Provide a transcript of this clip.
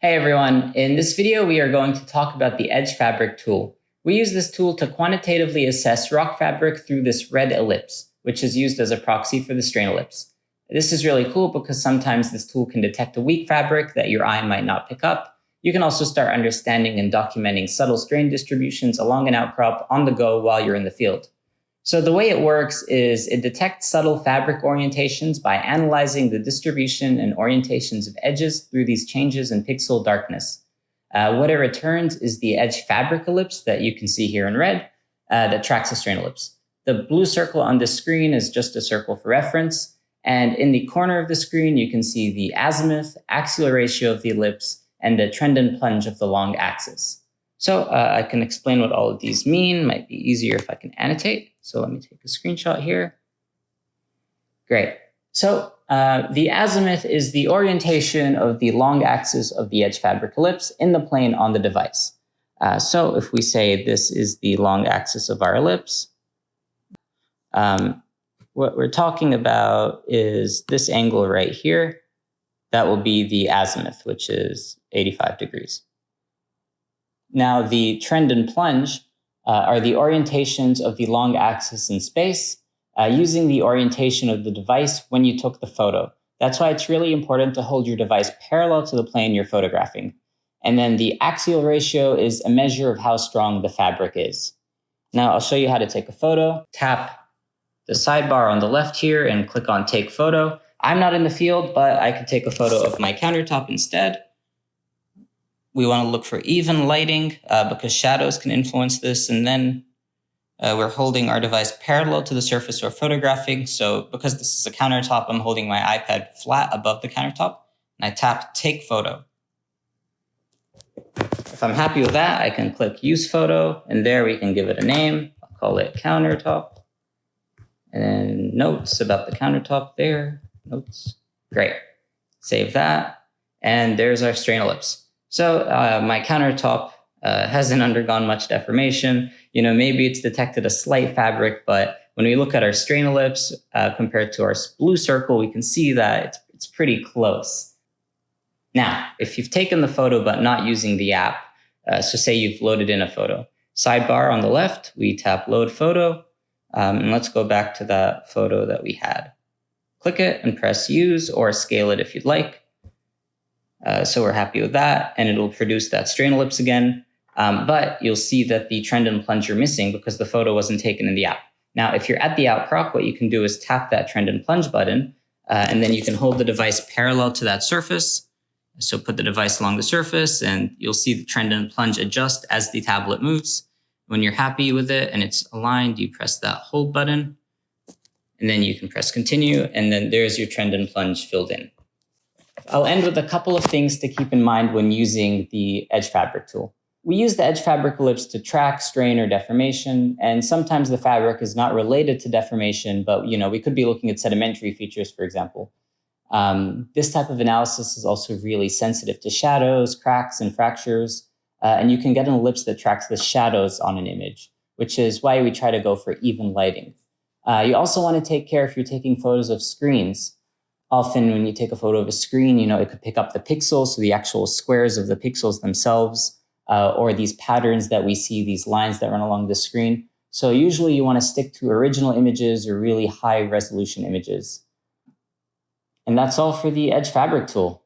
Hey everyone, in this video we are going to talk about the Edge Fabric tool. We use this tool to quantitatively assess rock fabric through this red ellipse, which is used as a proxy for the strain ellipse. This is really cool because sometimes this tool can detect a weak fabric that your eye might not pick up. You can also start understanding and documenting subtle strain distributions along an outcrop on the go while you're in the field. So the way it works is it detects subtle fabric orientations by analyzing the distribution and orientations of edges through these changes in pixel darkness. What it returns is the edge fabric ellipse that you can see here in red that tracks a strain ellipse. The blue circle on the screen is just a circle for reference. And in the corner of the screen, you can see the azimuth, axial ratio of the ellipse, and the trend and plunge of the long axis. So I can explain what all of these mean. Might be easier if I can annotate. So let me take a screenshot here. Great. So the azimuth is the orientation of the long axis of the edge fabric ellipse in the plane on the device. So if we say this is the long axis of our ellipse, what we're talking about is this angle right here. That will be the azimuth, which is 85 degrees. Now, the trend and plunge are the orientations of the long axis in space using the orientation of the device when you took the photo. That's why it's really important to hold your device parallel to the plane you're photographing. And then the axial ratio is a measure of how strong the fabric is. Now, I'll show you how to take a photo. Tap the sidebar on the left here and click on Take Photo. I'm not in the field, but I could take a photo of my countertop instead. We want to look for even lighting because shadows can influence this. And then we're holding our device parallel to the surface we're photographing. So because this is a countertop, I'm holding my iPad flat above the countertop. And I tap Take Photo. If I'm happy with that, I can click Use Photo. And there we can give it a name. I'll call it Countertop. And then notes about the countertop there. Notes. Great. Save that. And there's our strain ellipse. So my countertop hasn't undergone much deformation. Maybe it's detected a slight fabric, but when we look at our strain ellipse compared to our blue circle, we can see that it's pretty close. Now, if you've taken the photo but not using the app, so say you've loaded in a photo, sidebar on the left, we tap Load Photo, and let's go back to that photo that we had. Click it and press Use or scale it if you'd like. So we're happy with that, and it'll produce that strain ellipse again. But you'll see that the trend and plunge are missing because the photo wasn't taken in the app. Now, if you're at the outcrop, what you can do is tap that trend and plunge button, and then you can hold the device parallel to that surface. So put the device along the surface, and you'll see the trend and plunge adjust as the tablet moves. When you're happy with it and it's aligned, you press that hold button, and then you can press Continue, and then there's your trend and plunge filled in. I'll end with a couple of things to keep in mind when using the Edge Fabric tool. We use the Edge Fabric ellipse to track strain or deformation, and sometimes the fabric is not related to deformation, but we could be looking at sedimentary features, for example. This type of analysis is also really sensitive to shadows, cracks, and fractures, and you can get an ellipse that tracks the shadows on an image, which is why we try to go for even lighting. You also want to take care if you're taking photos of screens. Often when you take a photo of a screen, it could pick up the pixels, so the actual squares of the pixels themselves, or these patterns that we see, these lines that run along the screen. So usually you want to stick to original images or really high resolution images. And that's all for the Edge Fabric tool.